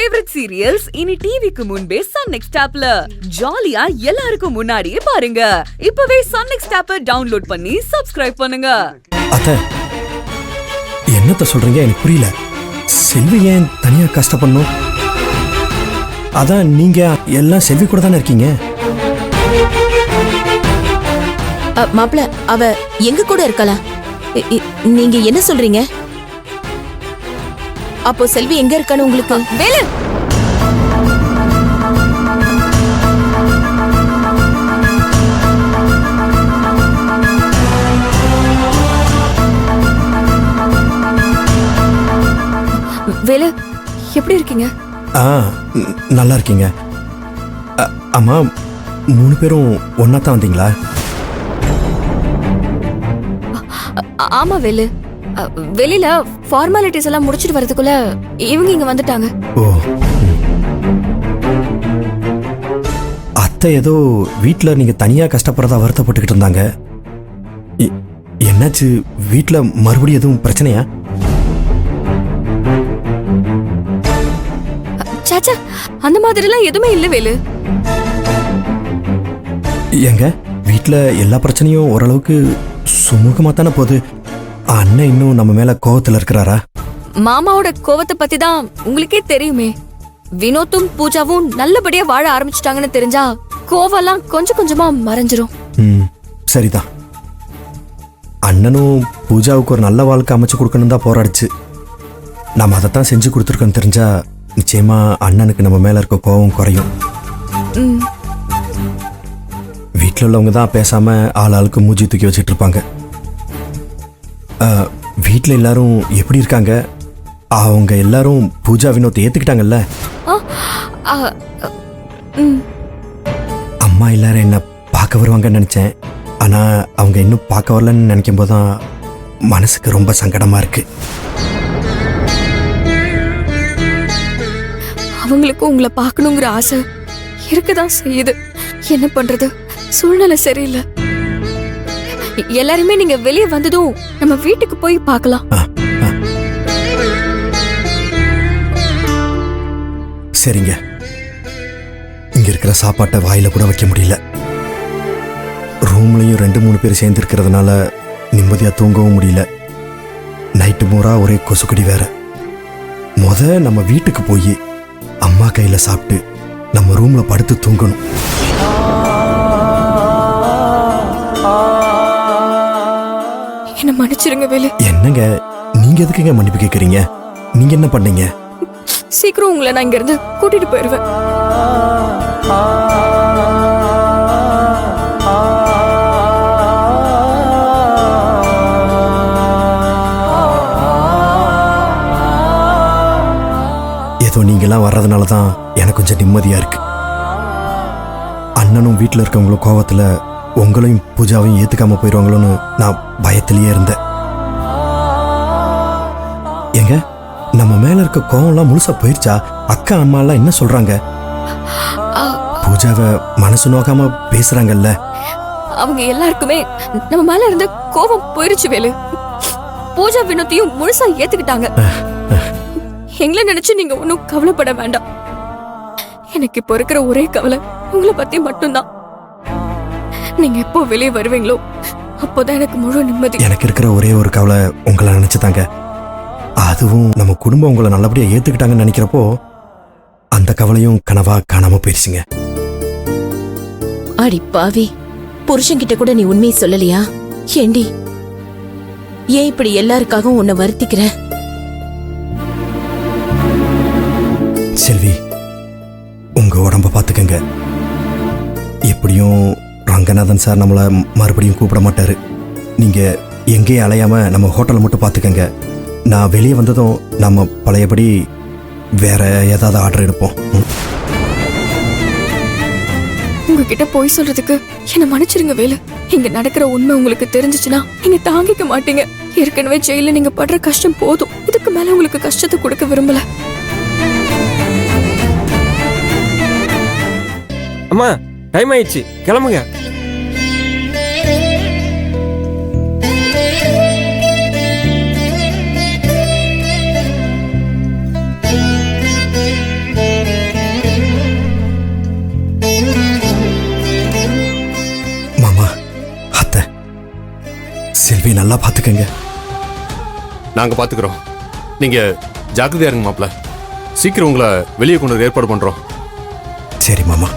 Favourite serials இனி டிவிக்கு முன்பே சன் நெக்ஸ்ட் ஆப்ல ஜாலியா எல்லாருக்கும் முன்னாடியே பாருங்க. இப்பவே சன் நெக்ஸ்ட் ஆப்பை டவுன்லோட் பண்ணி சப்ஸ்கிரைப் பண்ணுங்க. அத்தை, என்னத்த சொல்றீங்க எனக்கு புரியல. செல்வி ஏன் தனியா கஷ்டப்படணும்? அதான் நீங்க எல்லாம் செல்வி கூட தானே இருக்கீங்க. மாப்ள, அவ எங்க கூட இருக்கலாம். நீங்க என்ன சொல்றீங்க? அப்போ செல்வி எங்க இருக்கான்னு உங்களுக்கு வேலை? வேலு, எப்படி இருக்கீங்க? நல்லா இருக்கீங்க. அம்மா, 3 பேரும் ஒன்னா தான் வந்தீங்களா? ஆமா வேலு, வெளியில ஃபார்மாலிட்டிஸ் எல்லாம் முடிச்சிட்டு வரதுக்குள்ள இவங்க இங்க வந்துட்டாங்க. ஓ, அத்தை ஏதோ வீட்டில் நீங்க தனியா கஷ்டப்படுறதா வருத்தப்பட்டுக்கிட்டு இருந்தாங்க. என்னாச்சு? வீட்டில் மறுபடியும் எதுவும் பிரச்சனையா? சாச்சா, அந்த மாதிரிலாம் எதுவுமே இல்ல வேலு. எங்க வீட்டில் எல்லா பிரச்சனையும் ஓரளவுக்கு சுமூகமா தானே போகுது. அண்ணன் இன்னும் நம்ம மேல கோவத்துல இருக்கிறாரா? மாமாவோட கோவத்தை பத்தி தான் உங்களுக்கே தெரியுமே. வினோத்தும் பூஜாவும் நல்லபடியா வாழ ஆரம்பிச்சிட்டாங்கன்னு தெரிஞ்சா கோவெல்லாம் கொஞ்சம் கொஞ்சமா மறைஞ்சிரும். சரிதான். அண்ணனும் பூஜாவுக்கு ஒரு நல்ல வாழ்க்கை அமைச்சு கொடுக்கணும் தான் போராடிச்சு. நம்ம அதைத்தான் செஞ்சு கொடுத்துருக்கோன்னு தெரிஞ்சா நிச்சயமா அண்ணனுக்கு நம்ம மேல இருக்க கோவம் குறையும். வீட்டில் உள்ளவங்க தான் பேசாம ஆளுக்கு மூஞ்சி தூக்கி வச்சுட்டு இருப்பாங்க. வீட்டில் எல்லாரும் எப்படி இருக்காங்க? அவங்க எல்லாரும் பூஜா வினோத்தை ஏத்துக்கிட்டாங்கல்ல? அம்மா எல்லாரும் என்ன பார்க்க வருவாங்கன்னு நினைச்சேன். ஆனா அவங்க இன்னும் பார்க்க வரலன்னு நினைக்கும் போதுதான் மனசுக்கு ரொம்ப சங்கடமா இருக்கு. அவங்களுக்கு உங்களை பார்க்கணுங்கிற ஆசை இருக்கதான் செய்யுது. என்ன பண்றது, சூழ்நிலை சரியில்லை. எல்லாருமே நீங்க வெளியே வந்ததும் நம்ம வீட்டுக்கு போய் பார்க்கலாம். சரிங்க. இங்க இருக்கிற சாப்பாட்டை வாயில கூட வைக்க முடியல. ரூம்லயும் 2-3 பேர் சேர்ந்து இருக்கிறதுனால நிம்மதியா தூங்கவும் முடியல. நைட்டு பூரா ஒரே கொசுக்கடி வேற. நம்ம வீட்டுக்கு போய் அம்மா கையில சாப்பிட்டு நம்ம ரூம்ல படுத்து தூங்கணும். என்ன மன்னிச்சிருங்க வேலு. என்னங்க நீங்க எதுக்குங்க மன்னிப்பு கேக்குறீங்க? நீங்க என்ன பண்ணீங்க? சீக்கிரம் உங்களை நான் இங்க இருந்து கூட்டிட்டு போயிருவேன். ஏதோ நீங்கெல்லாம் வர்றதுனால தான் எனக்கு கொஞ்சம் நிம்மதியா இருக்கு. அண்ணனும் வீட்டில் இருக்கவங்களும் கோவத்துல உங்களையும் பூஜாவையும் ஏத்துக்காம போயிடுவாங்களோன்னு நான் பயத்திலேயே இருந்தேன். எங்க நம்ம மேல இருக்க கோவம்லாம் முழுசா போயிருச்சா? அக்கா அம்மா எல்லாம் என்ன சொல்றாங்க? பூஜாவை மனசு நோக்காம பேசுறாங்கல்ல? அவங்க எல்லாருக்குமே நம்ம மேல இருந்த கோவம் போயிருச்சு வேலு. பூஜா வினோத்தையும் முழுசா ஏத்துக்கிட்டாங்க. எங்களை நினைச்சு நீங்க ஒன்னும் கவலைப்பட வேண்டாம். எனக்கு இப்ப இருக்கிற ஒரே கவலை உங்களை பத்தி மட்டும்தான். நீங்க எப்போ வெளியே வருவீங்களோ அப்போதான் எனக்கு முழு நிம்மதி. எனக்கு இருக்கிற ஒரே ஒரு கவலை உங்களை நினைச்சுதாங்க. அதுவும் நம்ம குடும்பம் உங்களை நல்லபடியா ஏத்துக்கிட்டாங்கன்னு நினைக்கிறப்போ அந்த கவலையும் கனவா காணாம போயிருச்சுங்க. அடி பாவி, புருஷன்கிட்ட கூட நீ உண்மையை சொல்லலையா? ஏண்டி, ஏன் இப்படி எல்லாருக்காகவும் உன்னை வருத்திக்கிற? செல்வி, உங்க உடம்ப பாத்துக்கங்க. எப்படியும் ரங்கநாதன் சார் நம்மளை மறுபடியும் கூப்பிட மாட்டாரு. நீங்க எங்கேயும் அலையாம நம்ம ஹோட்டலை மட்டும் பாத்துக்கங்க. நான் வெளியே வந்ததும் நம்ம பழையபடி வேற ஏதாவது ஆர்டர் எடுப்போம். உங்ககிட்ட போய் சொல்றதுக்கு என்ன மன்னிச்சிருங்க வேலு. இங்க நடக்கிற உண்மை உங்களுக்கு தெரிஞ்சிச்சுன்னா நீங்க தாங்கிக்க மாட்டீங்க. ஏற்கனவே ஜெயில நீங்க படுற கஷ்டம் போதும். இதுக்கு மேல உங்களுக்கு கஷ்டத்தை கொடுக்க விரும்பல. அம்மா, டைம் ஆயிடுச்சு, கிளம்புங்க. நீங்கள் நல்லா பார்த்துக்கங்க. நாங்கள் பார்த்துக்குறோம். நீங்கள் ஜாக்கிரதையா இருங்க மாப்பிள்ள. சீக்கிரம் உங்களை வெளியே கொண்டு வர ஏற்பாடு பண்ணுறோம். சரி மாமா.